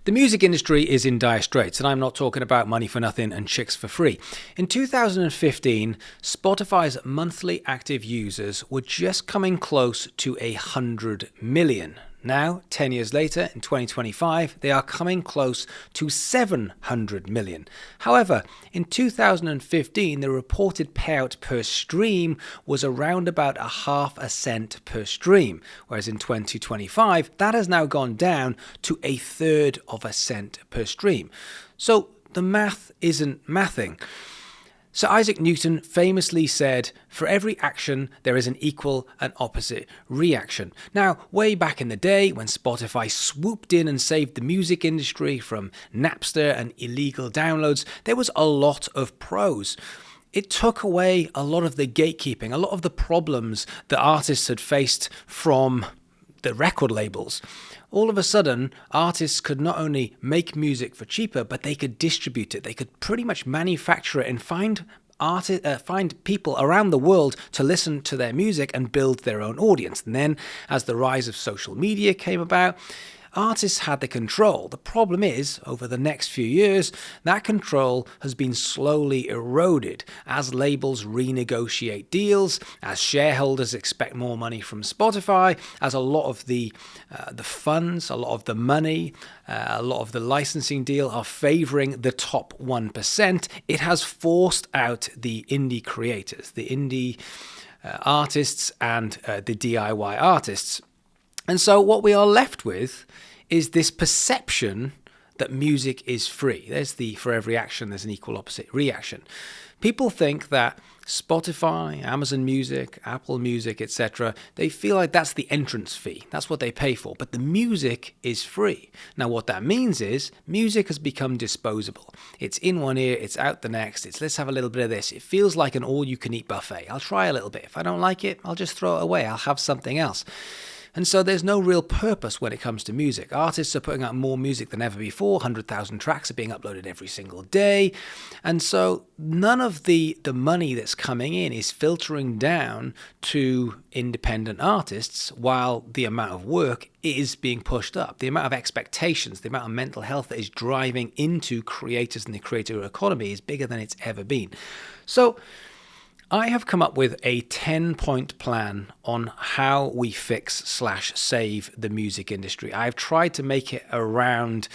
The music industry is in dire straits, and I'm not talking about money for nothing and chicks for free. In 2015, Spotify's monthly active users were just coming close to 100 million. Now, 10 years later, in 2025, they are coming close to 700 million. However, in 2015, the reported payout per stream was around about a half a cent per stream, whereas in 2025, that has now gone down to a third of a cent per stream. So the math isn't mathing. Sir Isaac Newton famously said, "For every action, there is an equal and opposite reaction." Now, way back in the day, when Spotify swooped in and saved the music industry from Napster and illegal downloads, there was a lot of pros. It took away a lot of the gatekeeping, a lot of the problems that artists had faced from the record labels. All of a sudden, artists could not only make music for cheaper, but they could distribute it. They could pretty much manufacture it and find people around the world to listen to their music and build their own audience. And then, as the rise of social media came about, artists had the control. The problem is, over the next few years, that control has been slowly eroded as labels renegotiate deals, as shareholders expect more money from Spotify, as a lot of the funds, a lot of the money, a lot of the licensing deal are favoring the top 1%. It has forced out the indie creators, the indie artists and the DIY artists. And so what we are left with is this perception that music is free. There's the for every action, there's an equal opposite reaction. People think that Spotify, Amazon Music, Apple Music, etc., they feel like that's the entrance fee. That's what they pay for. But the music is free. Now, what that means is music has become disposable. It's in one ear, it's out the next. It's let's have a little bit of this. It feels like an all-you-can-eat buffet. I'll try a little bit. If I don't like it, I'll just throw it away. I'll have something else. And so there's no real purpose when it comes to music. Artists are putting out more music than ever before. 100,000 tracks are being uploaded every single day. And so none of the money that's coming in is filtering down to independent artists, while the amount of work is being pushed up. The amount of expectations, the amount of mental health that is driving into creators and the creator economy is bigger than it's ever been. So I have come up with a 10-point plan on how we fix/save the music industry. I've tried to make it around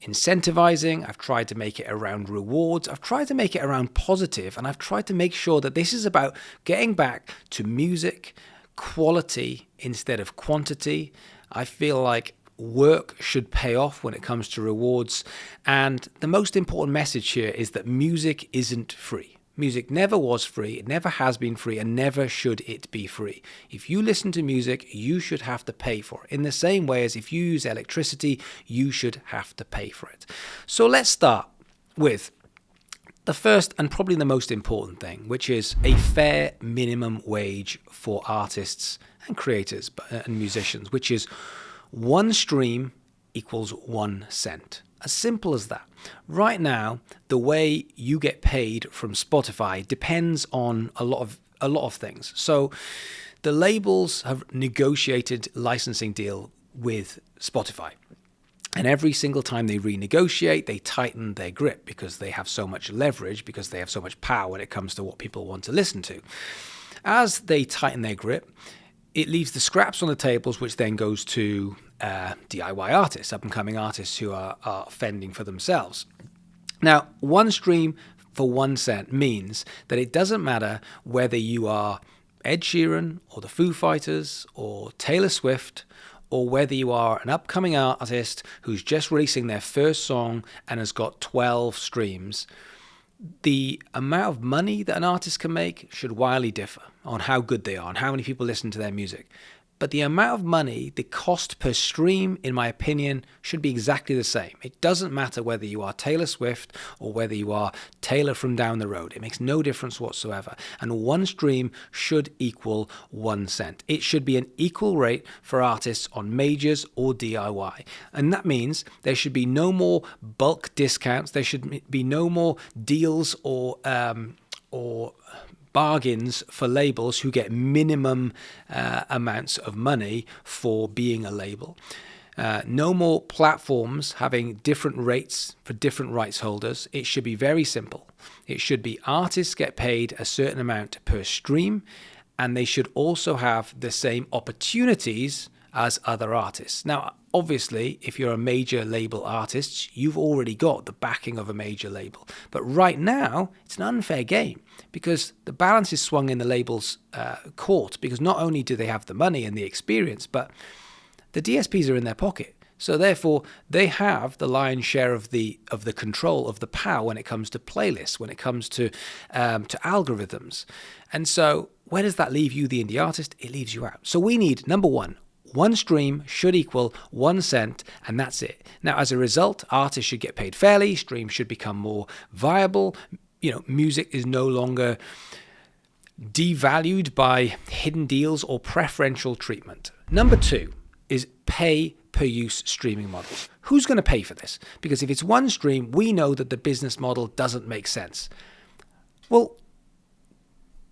incentivizing. I've tried to make it around rewards. I've tried to make it around positive. And I've tried to make sure that this is about getting back to music quality instead of quantity. I feel like work should pay off when it comes to rewards. And the most important message here is that music isn't free. Music never was free, it never has been free, and never should it be free. If you listen to music, you should have to pay for it. In the same way as if you use electricity, you should have to pay for it. So let's start with the first and probably the most important thing, which is a fair minimum wage for artists and creators and musicians, which is one stream equals 1 cent. As simple as that. Right now, the way you get paid from Spotify depends on a lot of things. So the labels have negotiated licensing deal with Spotify. And every single time they renegotiate, they tighten their grip because they have so much leverage, because they have so much power when it comes to what people want to listen to. As they tighten their grip, it leaves the scraps on the tables, which then goes to DIY artists, up-and-coming artists who are fending for themselves. Now, one stream for 1 cent means that it doesn't matter whether you are Ed Sheeran or the Foo Fighters or Taylor Swift, or whether you are an upcoming artist who's just releasing their first song and has got 12 streams. The amount of money that an artist can make should wildly differ on how good they are and how many people listen to their music. But the amount of money, the cost per stream, in my opinion, should be exactly the same. It doesn't matter whether you are Taylor Swift or whether you are Taylor from down the road. It makes no difference whatsoever. And one stream should equal 1 cent. It should be an equal rate for artists on majors or DIY. And that means there should be no more bulk discounts. There should be no more deals or bargains for labels who get minimum amounts of money for being a label. No more platforms having different rates for different rights holders. It should be very simple. It should be artists get paid a certain amount per stream, and they should also have the same opportunities as other artists. Now, obviously, if you're a major label artist, you've already got the backing of a major label. But right now, it's an unfair game because the balance is swung in the label's court, because not only do they have the money and the experience, but the DSPs are in their pocket. So therefore, they have the lion's share of the control, of the power when it comes to playlists, when it comes to algorithms. And so where does that leave you, the indie artist? It leaves you out. So we need, number one stream should equal 1 cent, and that's it. Now, as a result, artists should get paid fairly, streams should become more viable. Music is no longer devalued by hidden deals or preferential treatment. Number 2 is pay per use streaming models. Who's going to pay for this? Because if it's one stream, we know that the business model doesn't make sense. Well,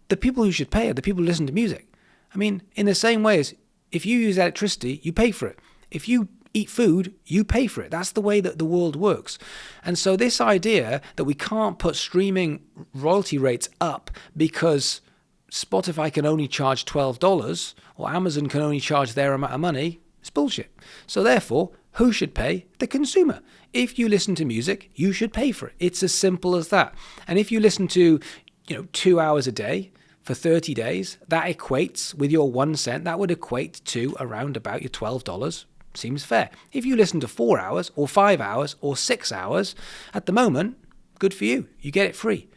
the people who should pay are the people who listen to music. I mean, in the same way as if you use electricity, you pay for it. If you eat food, you pay for it. That's the way that the world works. And so this idea that we can't put streaming royalty rates up because Spotify can only charge $12 or Amazon can only charge their amount of money, it's bullshit. So therefore, who should pay? The consumer. If you listen to music, you should pay for it. It's as simple as that. And if you listen to 2 hours a day for 30 days, that equates with your 1 cent, that would equate to around about your $12. Seems fair. If you listen to 4 hours or 5 hours or 6 hours, at the moment, good for you. You get it free.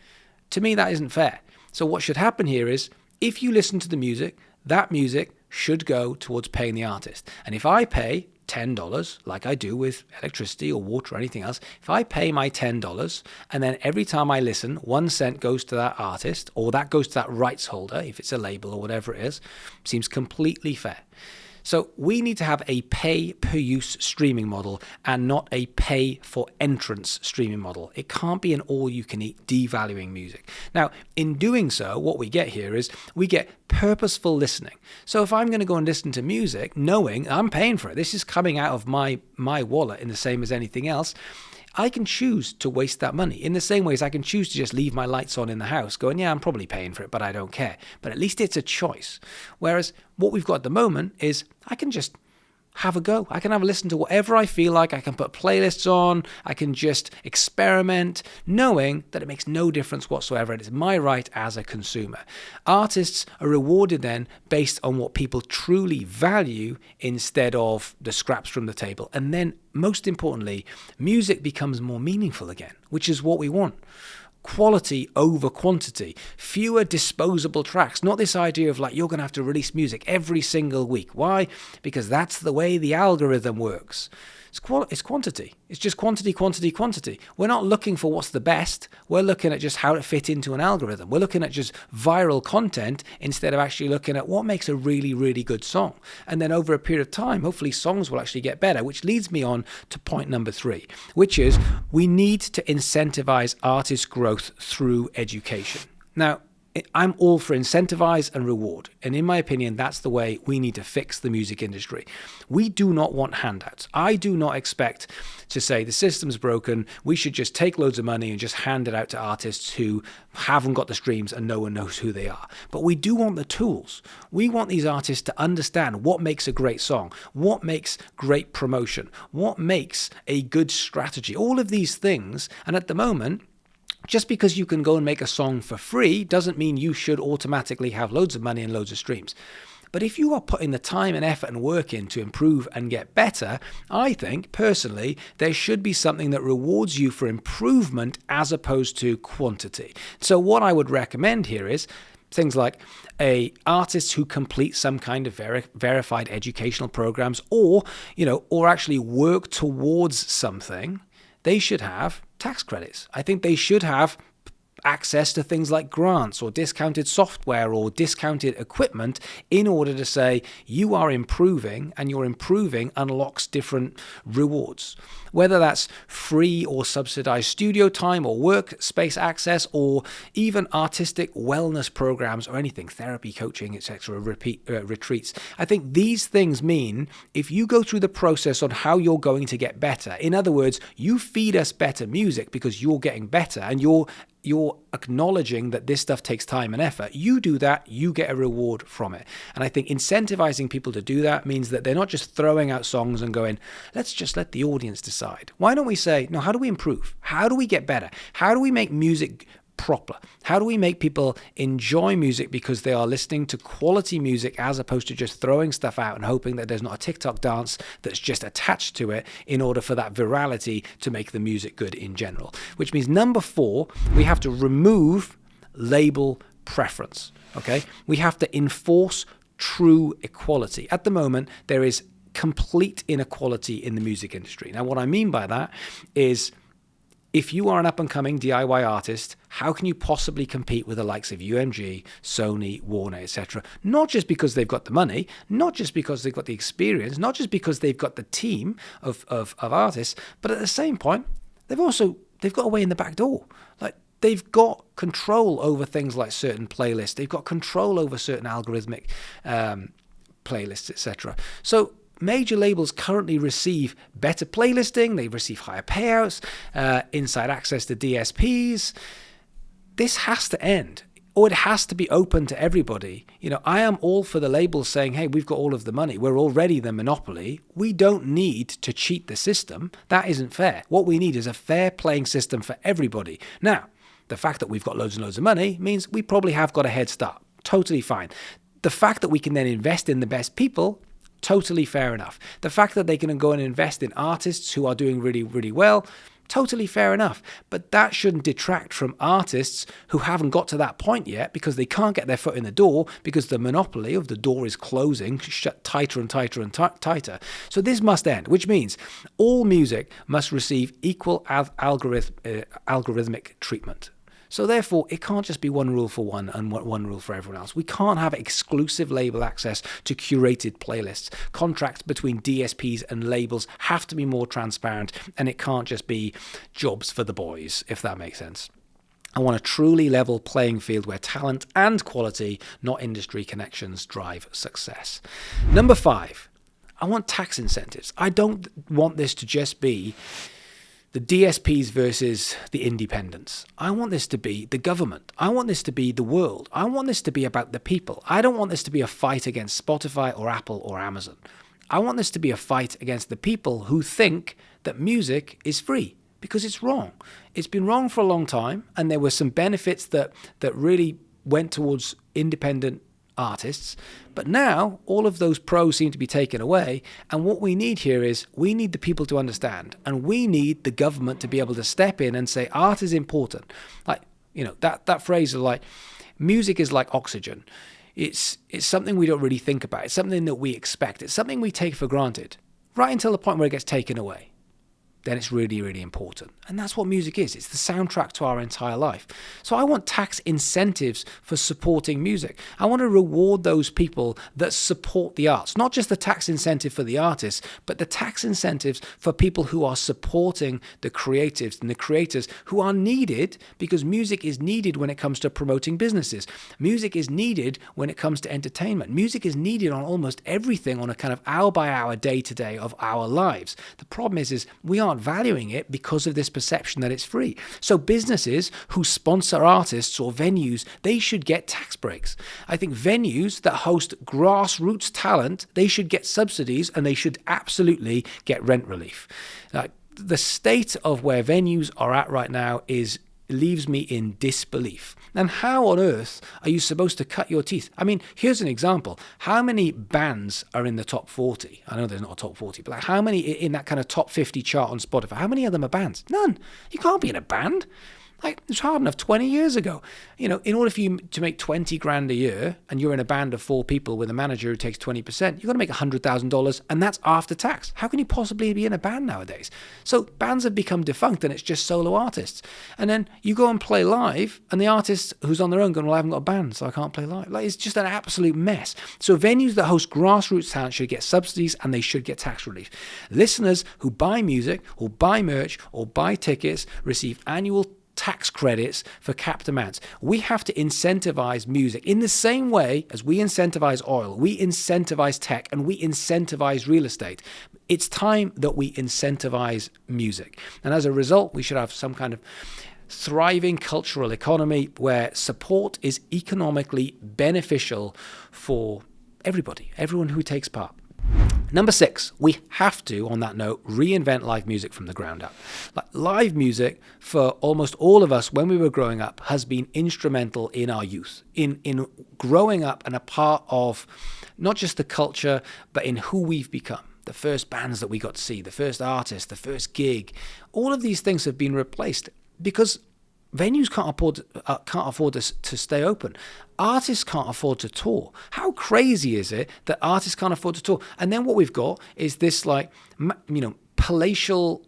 To me, that isn't fair. So what should happen here is, if you listen to the music, that music should go towards paying the artist. And if I pay $10, like I do with electricity or water or anything else, if I pay my $10 and then every time I listen, 1 cent goes to that artist, or that goes to that rights holder, if it's a label or whatever it is, seems completely fair. So we need to have a pay-per-use streaming model and not a pay-for-entrance streaming model. It can't be an all-you-can-eat devaluing music. Now, in doing so, what we get here is we get purposeful listening. So if I'm going to go and listen to music, knowing I'm paying for it, this is coming out of my wallet in the same as anything else, I can choose to waste that money in the same way as I can choose to just leave my lights on in the house going, yeah, I'm probably paying for it, but I don't care. But at least it's a choice. Whereas what we've got at the moment is I can just have a go. I can have a listen to whatever I feel like. I can put playlists on. I can just experiment, knowing that it makes no difference whatsoever. And it's my right as a consumer. Artists are rewarded then based on what people truly value instead of the scraps from the table. And then, most importantly, music becomes more meaningful again, which is what we want. Quality over quantity, fewer disposable tracks, not this idea of like you're going to have to release music every single week. Why? Because that's the way the algorithm works. It's quantity. It's just quantity, quantity, quantity. We're not looking for what's the best. We're looking at just how to fit into an algorithm. We're looking at just viral content instead of actually looking at what makes a really, really good song. And then over a period of time, hopefully songs will actually get better, which leads me on to point number 3, which is we need to incentivize artist growth through education. Now, I'm all for incentivize and reward. And in my opinion, that's the way we need to fix the music industry. We do not want handouts. I do not expect to say the system's broken, we should just take loads of money and just hand it out to artists who haven't got the streams and no one knows who they are. But we do want the tools. We want these artists to understand what makes a great song, what makes great promotion, what makes a good strategy, all of these things. And at the moment, just because you can go and make a song for free doesn't mean you should automatically have loads of money and loads of streams. But if you are putting the time and effort and work in to improve and get better, I think, personally, there should be something that rewards you for improvement as opposed to quantity. So what I would recommend here is things like artists who complete some kind of verified educational programs or actually work towards something, they should have tax credits. I think they should have access to things like grants or discounted software or discounted equipment in order to say you are improving, and your improving unlocks different rewards. Whether that's free or subsidized studio time or workspace access or even artistic wellness programs or anything, therapy, coaching, etc., retreats. I think these things mean if you go through the process on how you're going to get better, in other words, you feed us better music because you're getting better and you're acknowledging that this stuff takes time and effort. You do that, you get a reward from it. And I think incentivizing people to do that means that they're not just throwing out songs and going, let's just let the audience decide. Why don't we say, no, how do we improve? How do we get better? How do we make music proper? How do we make people enjoy music because they are listening to quality music as opposed to just throwing stuff out and hoping that there's not a TikTok dance that's just attached to it in order for that virality to make the music good in general? Which means number 4, we have to remove label preference. Okay? We have to enforce true equality. At the moment, there is complete inequality in the music industry. Now, what I mean by that is, if you are an up-and-coming DIY artist, how can you possibly compete with the likes of UMG, Sony, Warner, etc.? Not just because they've got the money, not just because they've got the experience, not just because they've got the team of artists, but at the same point, they've got a way in the back door. Like, they've got control over things like certain playlists. They've got control over certain algorithmic playlists, etc. So major labels currently receive better playlisting, they receive higher payouts, inside access to DSPs. This has to end, or it has to be open to everybody. You know, I am all for the labels saying, hey, we've got all of the money, we're already the monopoly, we don't need to cheat the system. That isn't fair. What we need is a fair playing system for everybody. Now, the fact that we've got loads and loads of money means we probably have got a head start. Totally fine. The fact that we can then invest in the best people, totally fair enough. The fact that they can go and invest in artists who are doing really, really well, totally fair enough. But that shouldn't detract from artists who haven't got to that point yet because they can't get their foot in the door because the monopoly of the door is closing, shut tighter and tighter and tighter. So this must end, which means all music must receive equal algorithmic treatment. So therefore, it can't just be one rule for one and one rule for everyone else. We can't have exclusive label access to curated playlists. Contracts between DSPs and labels have to be more transparent, and it can't just be jobs for the boys, if that makes sense. I want a truly level playing field where talent and quality, not industry connections, drive success. Number 5, I want tax incentives. I don't want this to just be the DSPs versus the independents. I want this to be the government. I want this to be the world. I want this to be about the people. I don't want this to be a fight against Spotify or Apple or Amazon. I want this to be a fight against the people who think that music is free, because it's wrong. It's been wrong for a long time, and there were some benefits that really went towards independent artists, but now all of those pros seem to be taken away, and what we need here is we need the people to understand, and we need the government to be able to step in and say art is important. Like, you know, that phrase of like, music is like oxygen. It's something we don't really think about. It's something that we expect. It's something we take for granted, right until the point where it gets taken away. Then it's really, really important. And that's what music is. It's the soundtrack to our entire life. So I want tax incentives for supporting music. I want to reward those people that support the arts. Not just the tax incentive for the artists, but the tax incentives for people who are supporting the creatives and the creators who are needed, because music is needed when it comes to promoting businesses. Music is needed when it comes to entertainment. Music is needed on almost everything on a kind of hour by hour, day to day of our lives. The problem is we aren't valuing it because of this perception that it's free. So businesses who sponsor artists or venues, they should get tax breaks. I think venues that host grassroots talent, they should get subsidies, and they should absolutely get rent relief. The state of where venues are at right now leaves me in disbelief. And how on earth are you supposed to cut your teeth? I mean, here's an example. How many bands are in the top 40? I know there's not a top 40, but like how many in that kind of top 50 chart on Spotify? How many of them are bands? None. You can't be in a band. Like, it's hard enough 20 years ago. You know, in order for you to make 20 grand a year and you're in a band of 4 people with a manager who takes 20%, you've got to make $100,000, and that's after tax. How can you possibly be in a band nowadays? So bands have become defunct and it's just solo artists. And then you go and play live and the artist who's on their own going, well, I haven't got a band, so I can't play live. Like, it's just an absolute mess. So venues that host grassroots talent should get subsidies and they should get tax relief. Listeners who buy music or buy merch or buy tickets receive annual tax credits for capped amounts. We have to incentivize music in the same way as we incentivize oil, we incentivize tech, and we incentivize real estate. It's time that we incentivize music. And as a result, we should have some kind of thriving cultural economy where support is economically beneficial for everybody, everyone who takes part. Number 6, we have to, on that note, reinvent live music from the ground up. Like, live music, for almost all of us when we were growing up, has been instrumental in our youth, in growing up and a part of not just the culture, but in who we've become. The first bands that we got to see, the first artist, the first gig, all of these things have been replaced because venues can't afford to stay open. Artists can't afford to tour. How crazy is it that artists can't afford to tour? And then what we've got is this, like, you know, palatial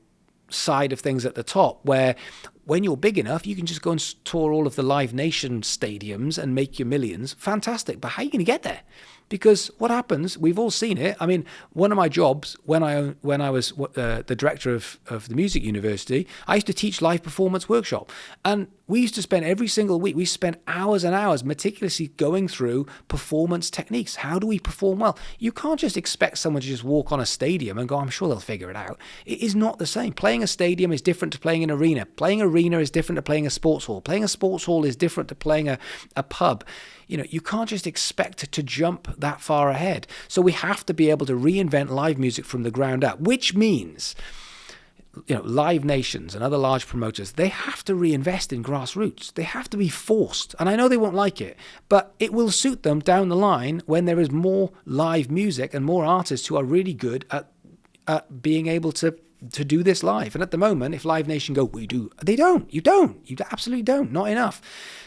side of things at the top, where when you're big enough, you can just go and tour all of the Live Nation stadiums and make your millions. Fantastic. But how are you going to get there? Because what happens, we've all seen it. I mean, one of my jobs when I was the director of the music university, I used to teach live performance workshop. And we used to spend every single week, we spent hours and hours meticulously going through performance techniques. How do we perform well? You can't just expect someone to just walk on a stadium and go, I'm sure they'll figure it out. It is not the same. Playing a stadium is different to playing an arena. Playing an arena is different to playing a sports hall. Playing a sports hall is different to playing a pub. You know, you can't just expect to jump that far ahead. So we have to be able to reinvent live music from the ground up, which means, you know, Live Nations and other large promoters, they have to reinvest in grassroots. They have to be forced. And I know they won't like it, but it will suit them down the line when there is more live music and more artists who are really good at being able to do this live. And at the moment, if Live Nation go, we do, they don't. You absolutely don't. Not enough.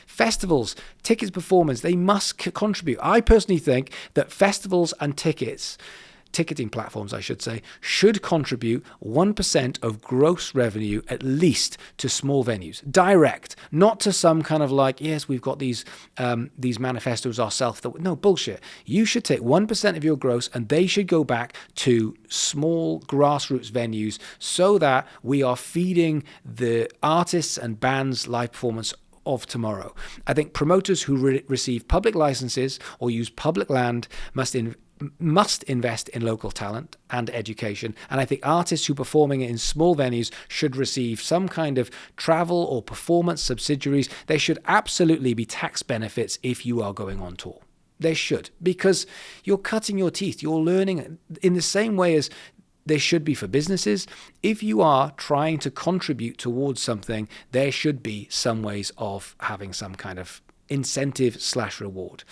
Festivals, tickets, performers, they must contribute. I personally think that festivals and ticketing platforms, I should say, should contribute 1% of gross revenue at least to small venues. Direct, not to some kind of like, yes, we've got these manifestos ourselves. No, bullshit. You should take 1% of your gross and they should go back to small grassroots venues so that we are feeding the artists and bands live performance of tomorrow. I think promoters who receive public licenses or use public land must invest in local talent and education. And I think artists who are performing in small venues should receive some kind of travel or performance subsidiaries. There should absolutely be tax benefits if you are going on tour. There should, because you're cutting your teeth. You're learning in the same way as there should be for businesses. If you are trying to contribute towards something, there should be some ways of having some kind of incentive/reward.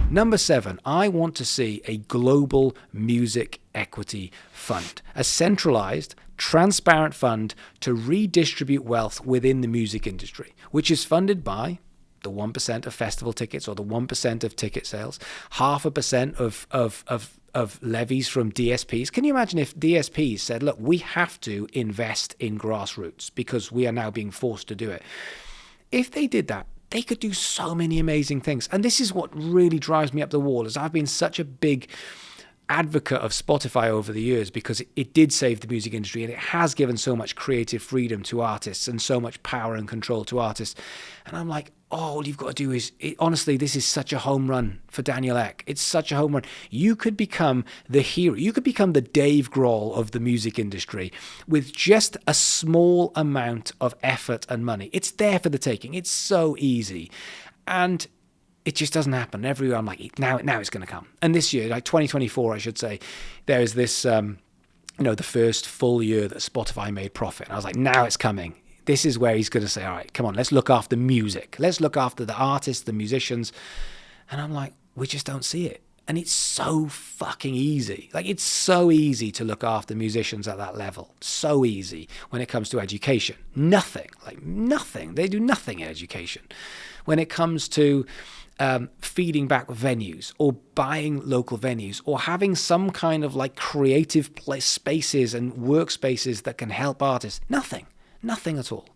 Number 7, I want to see a global music equity fund, a centralized, transparent fund to redistribute wealth within the music industry, which is funded by the 1% of festival tickets or the 1% of ticket sales, 0.5% of levies from DSPs. Can you imagine if DSPs said, look, we have to invest in grassroots because we are now being forced to do it? If they did that, they could do so many amazing things. And this is what really drives me up the wall, is I've been such a big advocate of Spotify over the years because it did save the music industry and it has given so much creative freedom to artists and so much power and control to artists. And I'm like, all you've got to do is, honestly, this is such a home run for Daniel Ek. It's such a home run. You could become the hero. You could become the Dave Grohl of the music industry with just a small amount of effort and money. It's there for the taking. It's so easy. And it just doesn't happen. Everywhere I'm like, now it's going to come. And this year, like 2024, I should say, there is this, the first full year that Spotify made profit. And I was like, now it's coming. This is where he's going to say, all right, come on, let's look after music. Let's look after the artists, the musicians. And I'm like, we just don't see it. And it's so fucking easy. Like, it's so easy to look after musicians at that level. So easy when it comes to education. Nothing. They do nothing in education. When it comes to feeding back venues or buying local venues or having some kind of like creative spaces and workspaces that can help artists. Nothing at all.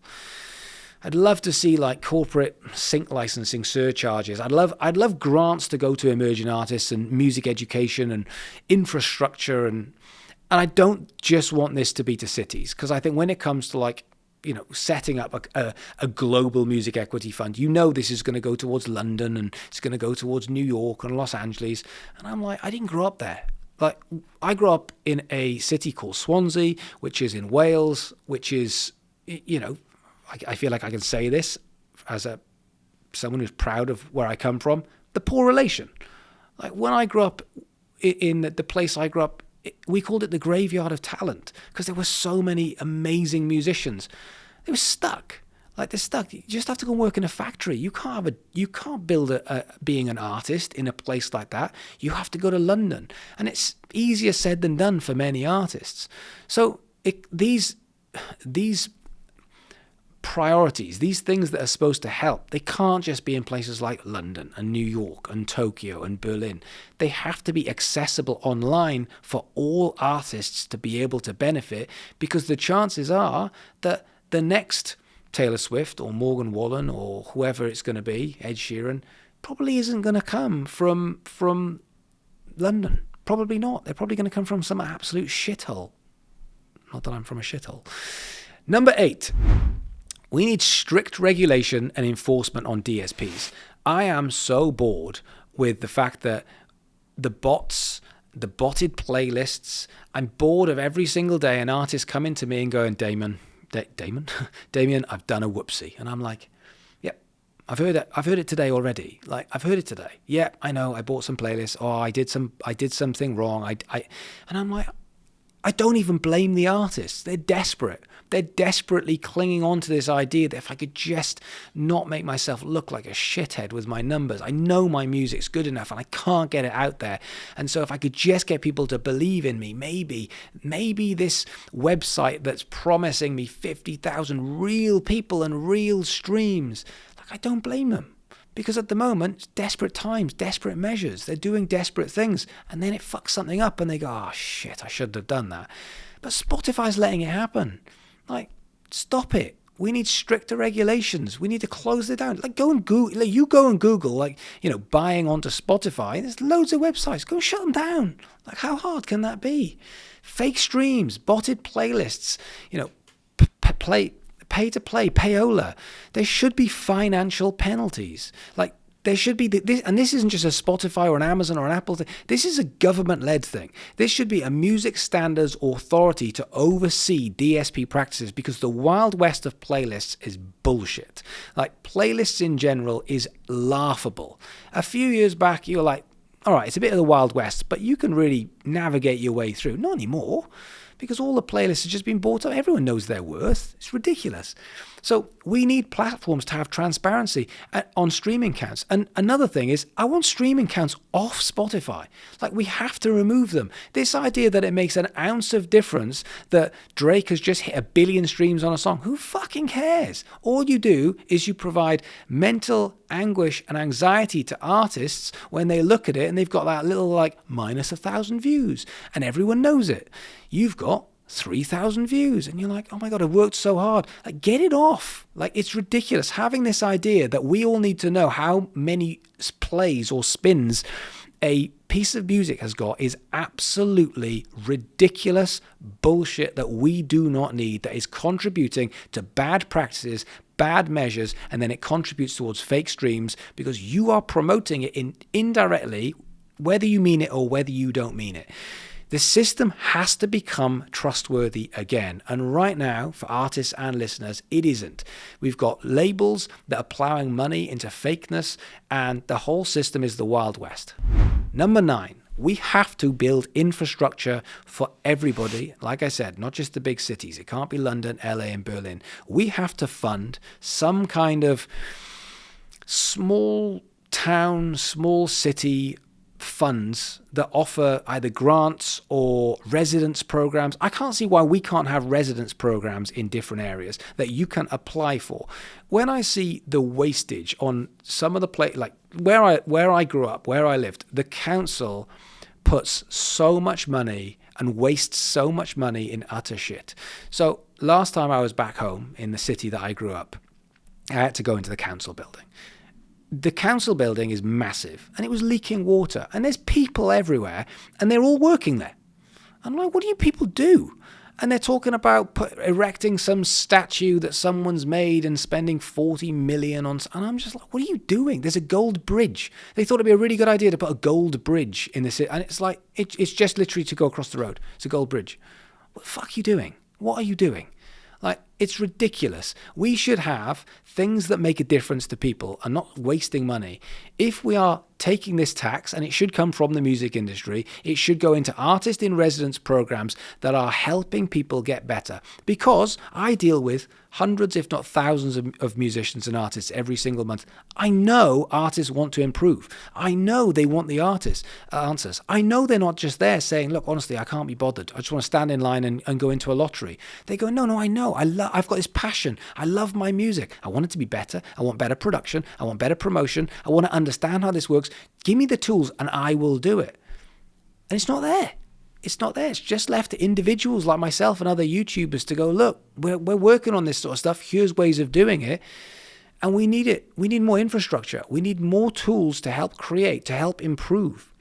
I'd love to see like corporate sync licensing surcharges. I'd love grants to go to emerging artists and music education and infrastructure, and I don't just want this to be to cities, because I think when it comes to like, you know, setting up a global music equity fund, you know, this is going to go towards London and it's going to go towards New York and Los Angeles. And I'm like, I didn't grow up there. Like, I grew up in a city called Swansea, which is in Wales, which is, you know, I feel like I can say this as someone who's proud of where I come from, the poor relation. Like, when I grew up in the place I grew up, we called it the graveyard of talent, because there were so many amazing musicians. They were stuck. Like, they're stuck. You just have to go and work in a factory. You can't build being an artist in a place like that. You have to go to London, and it's easier said than done for many artists. So these priorities, these things that are supposed to help, they can't just be in places like London and New York and Tokyo and Berlin. They have to be accessible online for all artists to be able to benefit, because the chances are that the next Taylor Swift or Morgan Wallen or whoever it's going to be, Ed Sheeran, probably isn't going to come from London. Probably not. They're probably going to come from some absolute shithole. Not that I'm from a shithole. Number 8. We need strict regulation and enforcement on DSPs. I am so bored with the fact that the bots, the botted playlists, I'm bored of every single day an artist coming to me and going, Damian, I've done a whoopsie. And I'm like, yep, I've heard it today already. Like, I've heard it today. Yeah, I know, I bought some playlists. Oh, I did something wrong. And I'm like, I don't even blame the artists. They're desperate. They're desperately clinging on to this idea that if I could just not make myself look like a shithead with my numbers, I know my music's good enough and I can't get it out there. And so if I could just get people to believe in me, maybe this website that's promising me 50,000 real people and real streams, like, I don't blame them. Because at the moment, desperate times, desperate measures. They're doing desperate things. And then it fucks something up and they go, oh, shit, I shouldn't have done that. But Spotify's letting it happen. Like, stop it. We need stricter regulations. We need to close it down. Like, go and Google. Like, you go and Google, like, you know, buying onto Spotify. There's loads of websites. Go and shut them down. Like, how hard can that be? Fake streams, botted playlists, you know, pay to play, payola. There should be financial penalties. Like, there should be this, and this isn't just a Spotify or an Amazon or an Apple thing. This is a government-led thing. This should be a music standards authority to oversee DSP practices, because the Wild West of playlists is bullshit. Like, playlists in general is laughable. A few years back, you were like, all right, it's a bit of the Wild West, but you can really navigate your way through. Not anymore, because all the playlists have just been bought up. Everyone knows their worth. It's ridiculous. So we need platforms to have transparency on streaming counts. And another thing is, I want streaming counts off Spotify. Like, we have to remove them. This idea that it makes an ounce of difference that Drake has just hit 1 billion streams on a song. Who fucking cares? All you do is you provide mental anguish and anxiety to artists when they look at it and they've got that little, like, minus 1,000 views. And everyone knows it. You've got 3,000 views and you're like, oh my God, I've worked so hard. Like, get it off. Like, it's ridiculous. Having this idea that we all need to know how many plays or spins a piece of music has got is absolutely ridiculous bullshit that we do not need, that is contributing to bad practices, bad measures, and then it contributes towards fake streams, because you are promoting it indirectly, whether you mean it or whether you don't mean it. The system has to become trustworthy again. And right now, for artists and listeners, it isn't. We've got labels that are plowing money into fakeness, and the whole system is the Wild West. Number 9, we have to build infrastructure for everybody. Like I said, not just the big cities. It can't be London, LA, and Berlin. We have to fund some kind of small town, small city funds that offer either grants or residence programs. I can't see why we can't have residence programs in different areas that you can apply for. When I see the wastage on some of the like where I grew up, where I lived, the council puts so much money and wastes so much money in utter shit. So last time I was back home in the city that I grew up, I had to go into the council building. The council building is massive and it was leaking water and there's people everywhere and they're all working there. I'm like, what do you people do? And they're talking about erecting some statue that someone's made and spending 40 million on. And I'm just like, what are you doing? There's a gold bridge. They thought it'd be a really good idea to put a gold bridge in the city. And it's like, it's just literally to go across the road. It's a gold bridge. What the fuck are you doing? What are you doing? Like, it's ridiculous. We should have things that make a difference to people and not wasting money. If we are taking this tax, and it should come from the music industry, it should go into artist in residence programs that are helping people get better. Because I deal with hundreds, if not thousands of musicians and artists every single month. I know artists want to improve. I know they want the artist answers. I know they're not just there saying, look, honestly, I can't be bothered. I just want to stand in line and go into a lottery. They go, no, I know. I've got this passion. I love my music. I want it to be better. I want better production. I want better promotion. I want to understand how this works. Give me the tools and I will do it. And it's not there. It's not there. It's just left to individuals like myself and other YouTubers to go, look, we're working on this sort of stuff. Here's ways of doing it. And we need it. We need more infrastructure. We need more tools to help create, to help improve.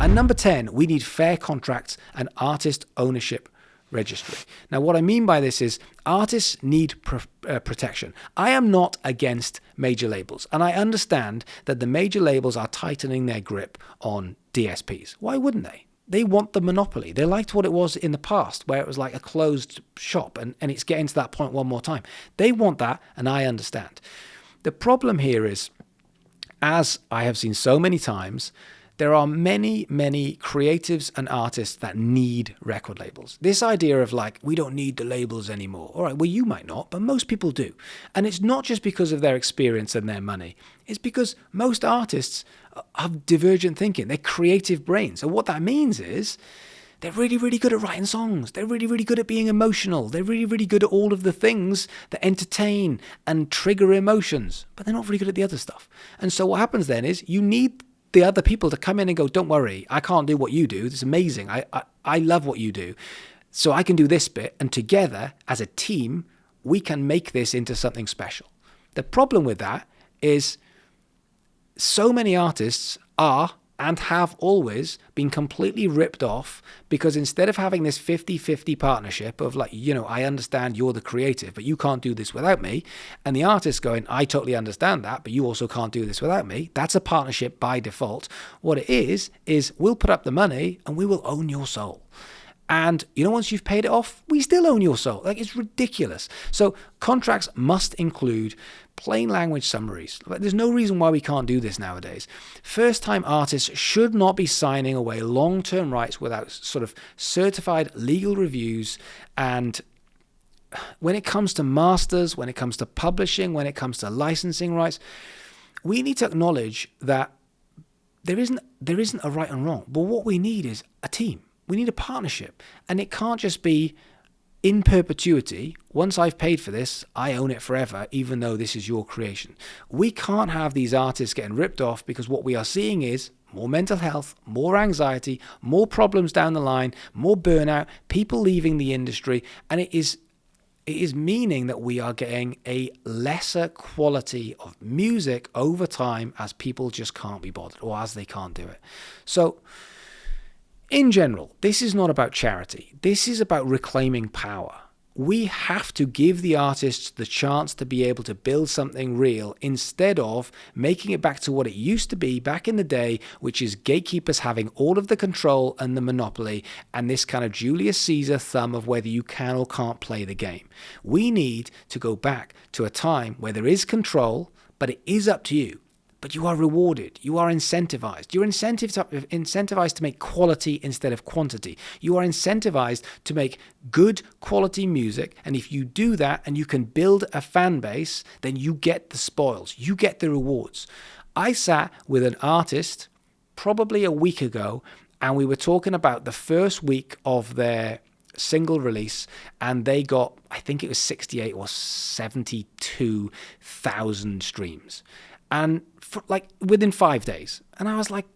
And number 10, we need fair contracts and artist ownership registry. Now, what I mean by this is artists need protection. I am not against major labels, and I understand that the major labels are tightening their grip on DSPs. Why wouldn't they? They want the monopoly. They liked what it was in the past, where it was like a closed shop, and it's getting to that point one more time. They want that, and I understand. The problem here is, as I have seen so many times, there are many, many creatives and artists that need record labels. This idea of like, we don't need the labels anymore. All right, well, you might not, but most people do. And it's not just because of their experience and their money. It's because most artists have divergent thinking. They're creative brains. And what that means is they're really, really good at writing songs. They're really, really good at being emotional. They're really, really good at all of the things that entertain and trigger emotions. But they're not really good at the other stuff. And so what happens then is you need the other people to come in and go, don't worry, I can't do what you do. It's amazing. I love what you do. So I can do this bit. And together, as a team, we can make this into something special. The problem with that is so many artists are and have always been completely ripped off because instead of having this 50-50 partnership of like, I understand you're the creative, but you can't do this without me. And the artist going, I totally understand that, but you also can't do this without me. That's a partnership by default. What it is we'll put up the money and we will own your soul. And once you've paid it off, we still own your soul. Like, it's ridiculous. So contracts must include plain language summaries. There's no reason why we can't do this nowadays. First-time artists should not be signing away long-term rights without sort of certified legal reviews. And when it comes to masters, when it comes to publishing, when it comes to licensing rights, we need to acknowledge that there isn't a right and wrong. But what we need is a team. We need a partnership, and it can't just be in perpetuity. Once I've paid for this, I own it forever, even though this is your creation. We can't have these artists getting ripped off because what we are seeing is more mental health, more anxiety, more problems down the line, more burnout, people leaving the industry, and it is meaning that we are getting a lesser quality of music over time as people just can't be bothered or as they can't do it. So, in general, this is not about charity. This is about reclaiming power. We have to give the artists the chance to be able to build something real instead of making it back to what it used to be back in the day, which is gatekeepers having all of the control and the monopoly and this kind of Julius Caesar thumb of whether you can or can't play the game. We need to go back to a time where there is control, but it is up to you. But you are rewarded. You are incentivized. You're incentivized to make quality instead of quantity. You are incentivized to make good quality music. And if you do that and you can build a fan base, then you get the spoils. You get the rewards. I sat with an artist probably a week ago, and we were talking about the first week of their single release, and they got, I think it was 68 or 72,000 streams, and like within 5 days. And I was like,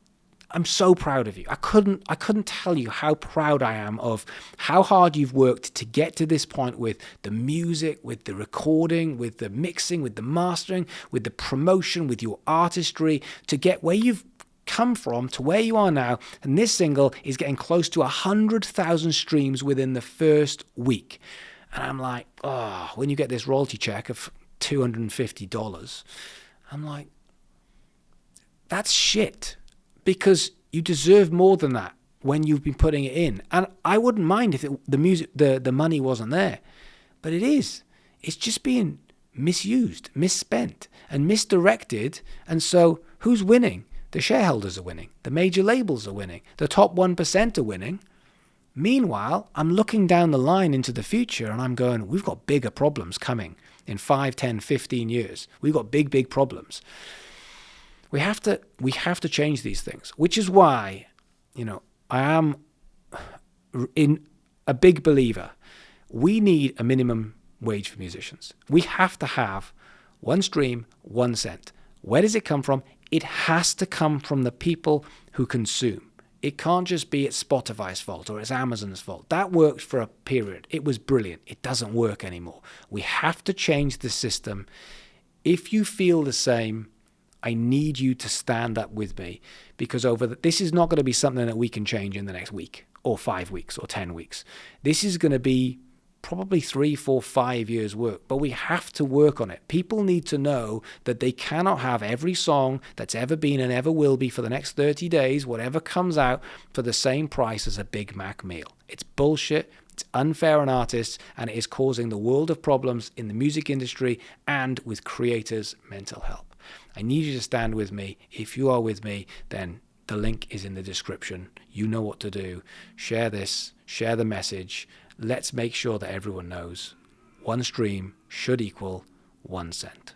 I'm so proud of you. I couldn't tell you how proud I am of how hard you've worked to get to this point with the music, with the recording, with the mixing, with the mastering, with the promotion, with your artistry, to get where you've come from to where you are now. And this single is getting close to 100,000 streams within the first week. And I'm like, oh, when you get this royalty check of $250, I'm like, that's shit. Because you deserve more than that when you've been putting it in. And I wouldn't mind if the money wasn't there. But it is. It's just being misused, misspent, and misdirected. And so who's winning? The shareholders are winning. The major labels are winning. The top 1% are winning. Meanwhile, I'm looking down the line into the future and I'm going, we've got bigger problems coming in 5, 10, 15 years. We've got big, big problems. We have to change these things, which is why, I am in a big believer. We need a minimum wage for musicians. We have to have 1 stream, 1 cent. Where does it come from? It has to come from the people who consume. It can't just be it's Spotify's fault or it's Amazon's fault. That worked for a period. It was brilliant. It doesn't work anymore. We have to change the system. If you feel the same, I need you to stand up with me, because this is not going to be something that we can change in the next week or 5 weeks or 10 weeks. This is going to be probably 3, 4, 5 years work, but we have to work on it. People need to know that they cannot have every song that's ever been and ever will be for the next 30 days, whatever comes out, for the same price as a Big Mac meal. It's bullshit. It's unfair on artists, and it is causing the world of problems in the music industry and with creators' mental health. I need you to stand with me. If you are with me, then the link is in the description. You know what to do. Share this, share the message. Let's make sure that everyone knows 1 stream should equal 1 cent.